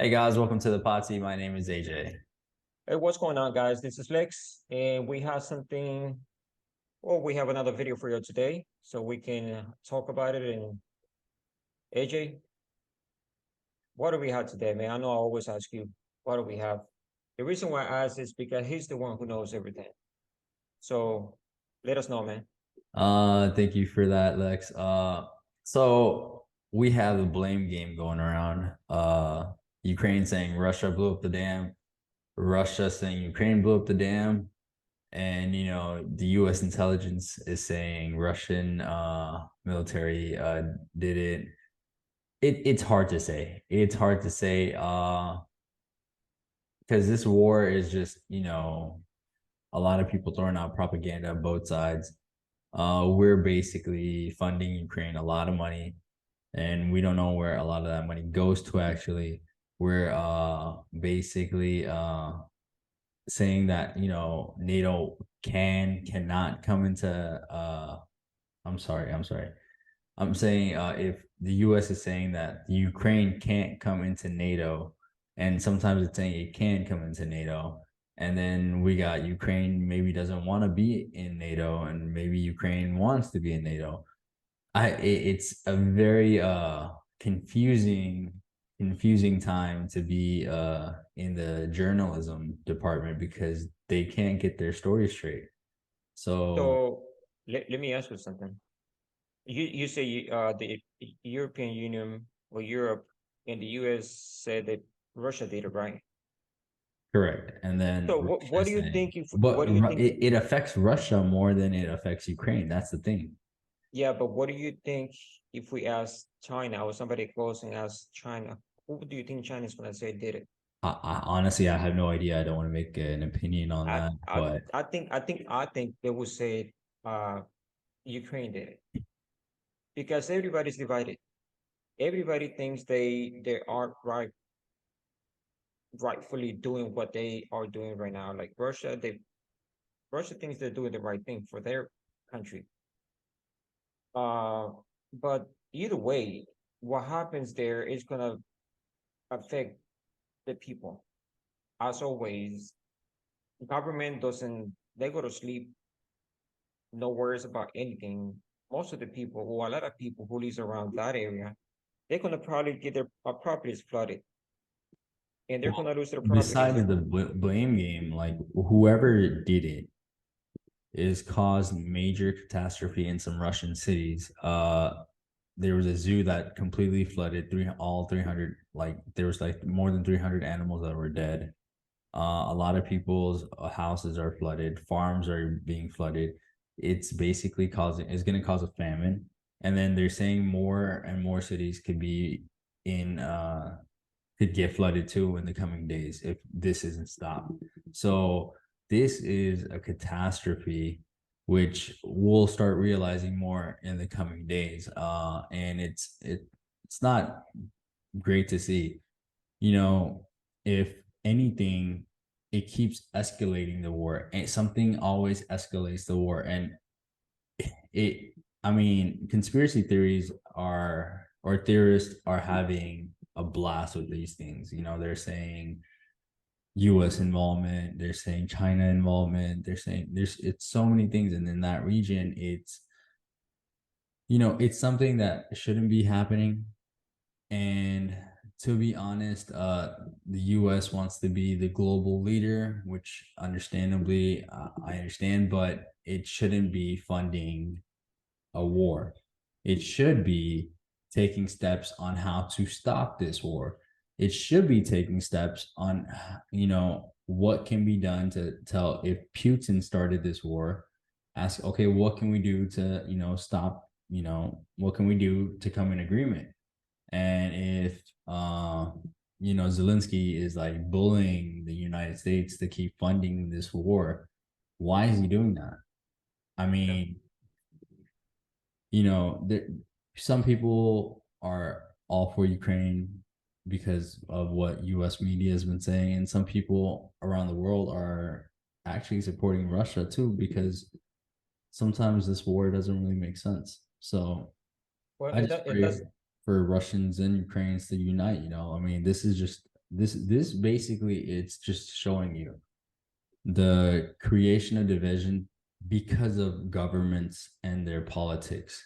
Hey guys, welcome to the party. My name is AJ. Hey, what's going on, guys? This is Lex, and we have another video for you today, so we can talk about it. And AJ, what do we have today, man? I know I always ask you, what do we have? The reason why I ask is because he's the one who knows everything. So let us know, man. Thank you for that, Lex. So we have the blame game going around. Ukraine saying Russia blew up the dam, Russia saying Ukraine blew up the dam, and the US intelligence is saying Russian military did it. It's hard to say. It's hard to say because this war is just, a lot of people throwing out propaganda on both sides. We're basically funding Ukraine a lot of money, and we don't know where a lot of that money goes to actually. We're basically saying that, NATO cannot come into I'm sorry. I'm saying if the US is saying that Ukraine can't come into NATO, and sometimes it's saying it can come into NATO, and then we got Ukraine maybe doesn't want to be in NATO, and maybe Ukraine wants to be in NATO. It's a very confusing time to be in the journalism department because they can't get their story straight. So So let me ask you something. You say the European Union or Europe and the US said that Russia did it, right? correct. And then So Russia what is do you saying, think if but what do you think? it affects Russia more than it affects Ukraine. That's the thing. Yeah, but what do you think if we ask China or somebody close and ask China, who do you think China is going to say did it? Honestly, I have no idea. I don't want to make an opinion on I that, I but I think they would say uh Ukraine did it because everybody's divided. Everybody thinks they are rightfully doing what they are doing right now. Like Russia thinks they're doing the right thing for their country. Uh, but either way, what happens there is gonna affect the people. As always, government doesn't, they go to sleep, no worries about anything. Most of the people, or a lot of people who lives around that area, they're gonna probably get their properties flooded, and they're gonna well, lose their properties. besides the blame game, like whoever did it is caused major catastrophe in some Russian cities. There was a zoo that completely flooded all 300, like there was like more than 300 animals that were dead. A lot of people's houses are flooded, farms are being flooded. It's going to cause a famine. And then they're saying more and more cities in could get flooded too in the coming days if this isn't stopped. So this is a catastrophe, which we'll start realizing more in the coming days. And it's not great to see. You know, if anything, it keeps escalating the war, and something always escalates the war. And it, I mean, conspiracy theories are or theorists are having a blast with these things. They're saying US involvement, they're saying China involvement, they're saying it's so many things. And in that region, it's something that shouldn't be happening. And to be honest, the US wants to be the global leader, which understandably I understand, but it shouldn't be funding a war. It should be taking steps on how to stop this war. It should be taking steps on, what can be done to tell if Putin started this war, ask, okay, what can we do to, stop, what can we do to come in agreement? And if, Zelensky is like bullying the United States to keep funding this war, why is he doing that? I Yeah. mean, there, some people are all for Ukraine because of what US media has been saying, and some people around the world are actually supporting Russia too because sometimes this war doesn't really make sense. So Well, I and just that and that's pray for Russians and Ukrainians to unite. I mean, this is just this basically it's just showing you the creation of division because of governments and their politics.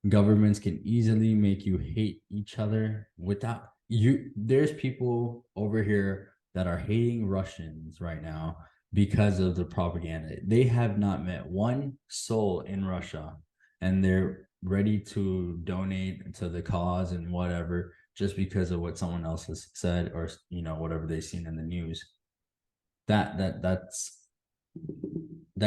Governments can easily make you hate each other without you. There's people over here that are hating Russians right now because of the propaganda. They have not met one soul in Russia, and they're ready to donate to the cause and whatever just because of what someone else has said, or whatever they've seen in the news. That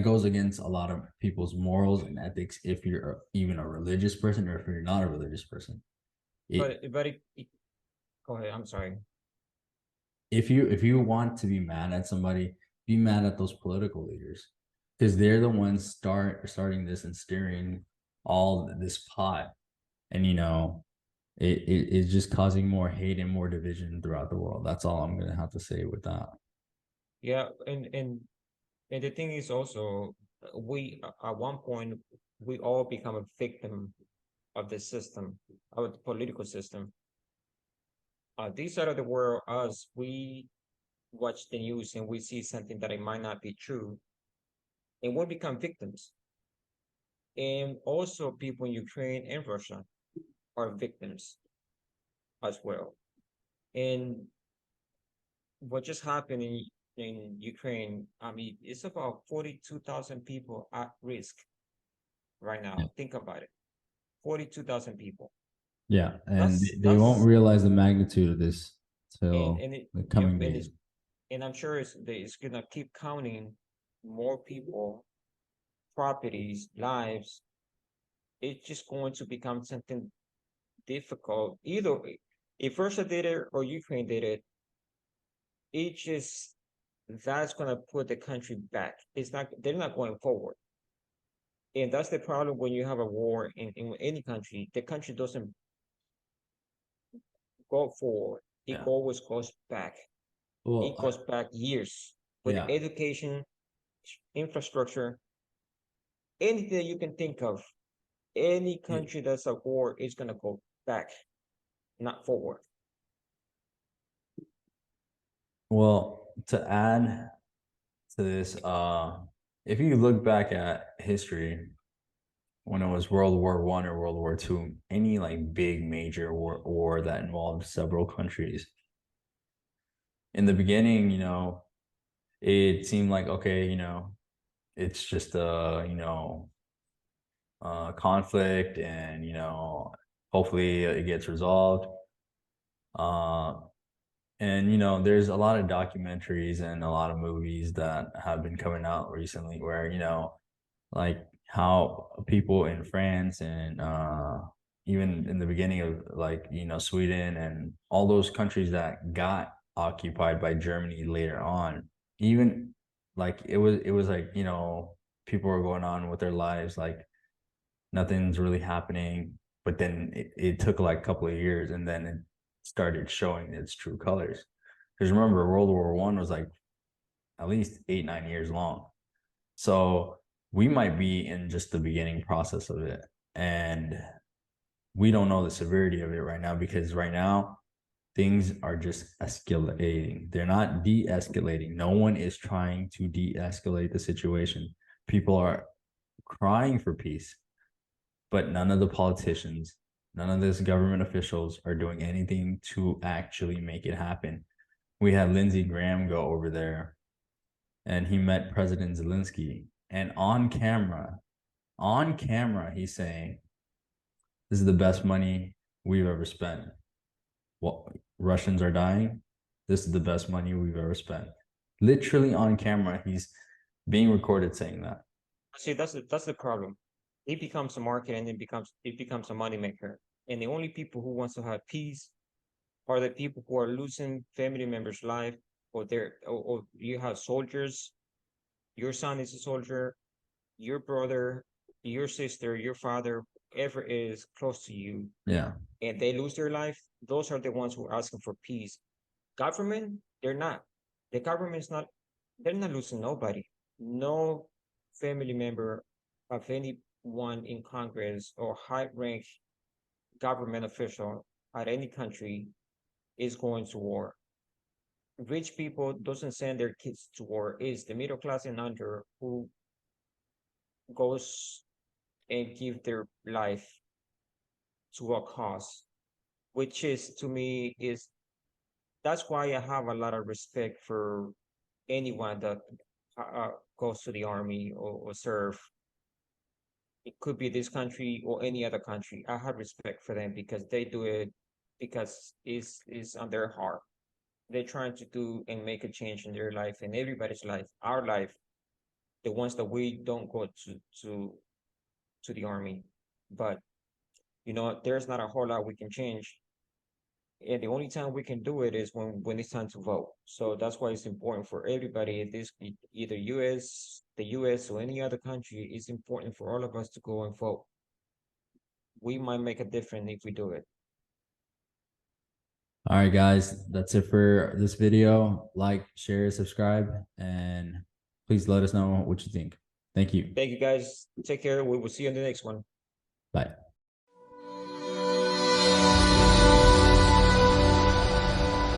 goes against a lot of people's morals and ethics if you're even a religious person, or if you're not a religious person. It Go ahead. I'm sorry. if you want to be mad at somebody, be mad at those political leaders, because they're the ones starting this and steering all this pot. And it is just causing more hate and more division throughout the world. That's all I'm gonna have to say with that. Yeah, and the thing is also, we at one point we all become a victim of the system, of the political system. This side of the world, us, we watch the news and we see something that it might not be true, and we become victims. And also, people in Ukraine and Russia are victims as well. And what just happened in Ukraine, I mean, it's about 42,000 people at risk right Yeah. now. Think about it. 42,000 people. Yeah, and they won't That's realize the magnitude of this till and it the yep, coming days. and I'm sure it's gonna keep counting more people, properties, lives. It's just going to become something difficult. Either way, if Russia did it or Ukraine did it, it just that's gonna put the country back. It's not they're not going forward. And that's the problem when you have a war in any country. The country doesn't go forward. It Yeah. always goes back. Well, It goes back years with yeah. education, infrastructure, anything that you can think of. Any country that's at war is gonna go back, not forward. Well, to add to this, if you look back at history, when it was World War I or World War II, any like big major war that involved several countries, in the beginning, it seemed like, okay, it's just a conflict, and hopefully it gets resolved. Uh, and there's a lot of documentaries and a lot of movies that have been coming out recently where like how people in France and even in the beginning of, like, Sweden and all those countries that got occupied by Germany later on, even like it was like, people were going on with their lives like nothing's really happening. But then it took like a couple of years, and then it started showing its true colors. Because remember, World War I was like at least 8, 9 years long. So we might be in just the beginning process of it. And we don't know the severity of it right now, because right now things are just escalating. They're not de-escalating. No one is trying to de-escalate the situation. People are crying for peace, but none of the politicians, none of these government officials are doing anything to actually make it happen. We had Lindsey Graham go over there, and he met President Zelensky. And on camera, he's saying, "This is the best money we've ever spent. Well, Russians are dying. This is the best money we've ever spent." Literally on camera, he's being recorded saying that. See, that's the problem. It becomes a market and it becomes a moneymaker. And the only people who wants to have peace are the people who are losing family members' life, or you have soldiers. Your son is a soldier, your brother, your sister, your father, whoever is close to you, Yeah. and they lose their life. Those are the ones who are asking for peace. Government, they're not. The government's not. They're not losing nobody. No family member of anyone in Congress or high rank government official at any country is going to war. rich people doesn't send their kids to war. It's the middle class and under who goes and give their life to a cause, which is to me is that's why I have a lot of respect for anyone that goes to the army or serve. It could be this country or any other country. I have respect for them because they do it because it's on their heart. They're trying to do and make a change in their life and everybody's life, our life, the ones that we don't go to the army. But you know, there's not a whole lot we can change. And the only time we can do it is when it's time to vote. So that's why it's important for everybody. This either the US or any other country, it's important for all of us to go and vote. We might make a difference if we do it. All right, guys, that's it for this video. Like, share, subscribe, and please let us know what you think. Thank you. Thank you guys. Take care. We will see you in the next one. Bye.